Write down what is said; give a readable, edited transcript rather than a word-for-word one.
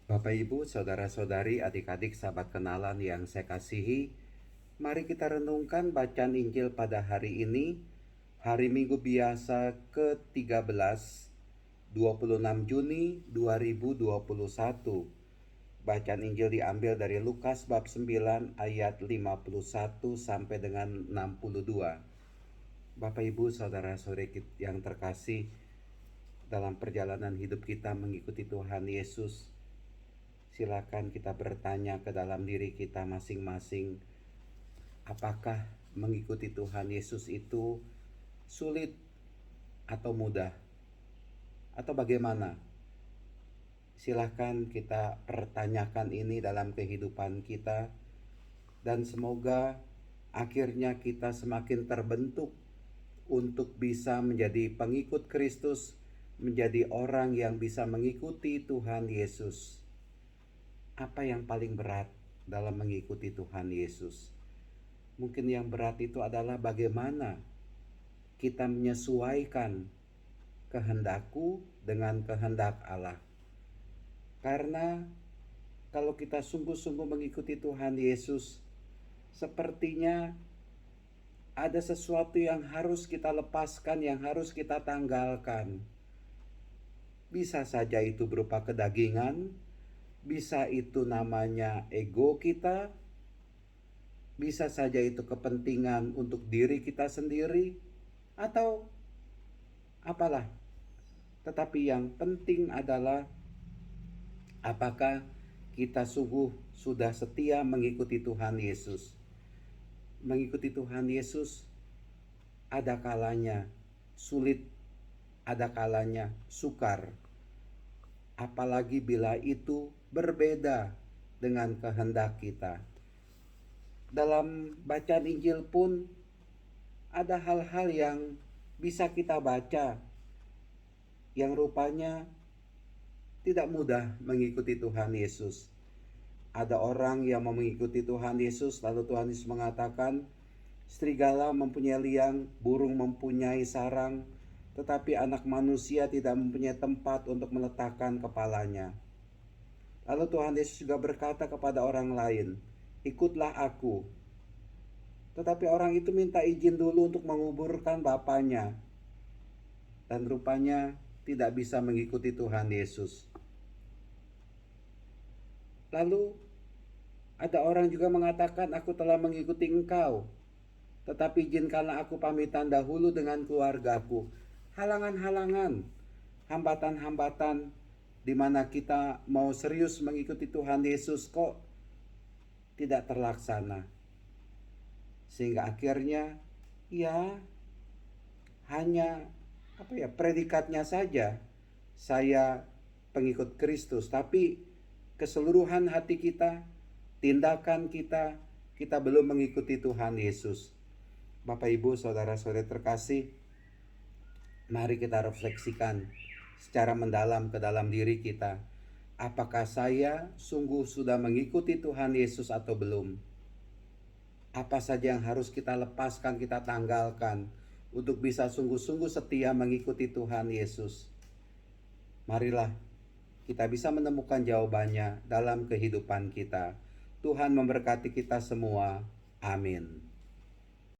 Bapak Ibu, saudara-saudari, adik-adik, sahabat kenalan yang saya kasihi, mari kita renungkan bacaan Injil pada hari ini, hari Minggu biasa ke-13, 26 Juni 2021. Bacaan Injil diambil dari Lukas bab 9 ayat 51 sampai dengan 62. Bapak Ibu, saudara-saudari yang terkasih, dalam perjalanan hidup kita mengikuti Tuhan Yesus, silakan kita bertanya ke dalam diri kita masing-masing, apakah mengikuti Tuhan Yesus itu sulit atau mudah? Atau bagaimana? Silakan kita pertanyakan ini dalam kehidupan kita, dan semoga akhirnya kita semakin terbentuk untuk bisa menjadi pengikut Kristus, menjadi orang yang bisa mengikuti Tuhan Yesus. Apa yang paling berat dalam mengikuti Tuhan Yesus? Mungkin yang berat itu adalah bagaimana kita menyesuaikan kehendakku dengan kehendak Allah. Karena kalau kita sungguh-sungguh mengikuti Tuhan Yesus, sepertinya ada sesuatu yang harus kita lepaskan, yang harus kita tanggalkan. Bisa saja itu berupa kedagingan, bisa itu namanya ego kita, bisa saja itu kepentingan untuk diri kita sendiri, atau apalah. Tetapi yang penting adalah apakah kita sungguh sudah setia mengikuti Tuhan Yesus. Mengikuti Tuhan Yesus ada kalanya sulit, ada kalanya sukar. Apalagi bila itu berbeda dengan kehendak kita. Dalam bacaan Injil pun ada hal-hal yang bisa kita baca yang rupanya tidak mudah mengikuti Tuhan Yesus. Ada orang yang mau mengikuti Tuhan Yesus, lalu Tuhan Yesus mengatakan, serigala mempunyai liang, burung mempunyai sarang, tetapi anak manusia tidak mempunyai tempat untuk meletakkan kepalanya. Lalu Tuhan Yesus juga berkata kepada orang lain, ikutlah aku. Tetapi orang itu minta izin dulu untuk menguburkan bapaknya. Dan rupanya tidak bisa mengikuti Tuhan Yesus. Lalu ada orang juga mengatakan, aku telah mengikuti engkau, tetapi izinkanlah aku pamitan dahulu dengan keluargaku. Halangan-halangan, hambatan-hambatan di mana kita mau serius mengikuti Tuhan Yesus kok tidak terlaksana. Sehingga akhirnya ya hanya predikatnya saja saya pengikut Kristus, tapi keseluruhan hati kita, tindakan kita, kita belum mengikuti Tuhan Yesus. Bapak Ibu, saudara-saudari terkasih, mari kita refleksikan secara mendalam ke dalam diri kita. Apakah saya sungguh sudah mengikuti Tuhan Yesus atau belum? Apa saja yang harus kita lepaskan, kita tanggalkan untuk bisa sungguh-sungguh setia mengikuti Tuhan Yesus? Marilah kita bisa menemukan jawabannya dalam kehidupan kita. Tuhan memberkati kita semua. Amin.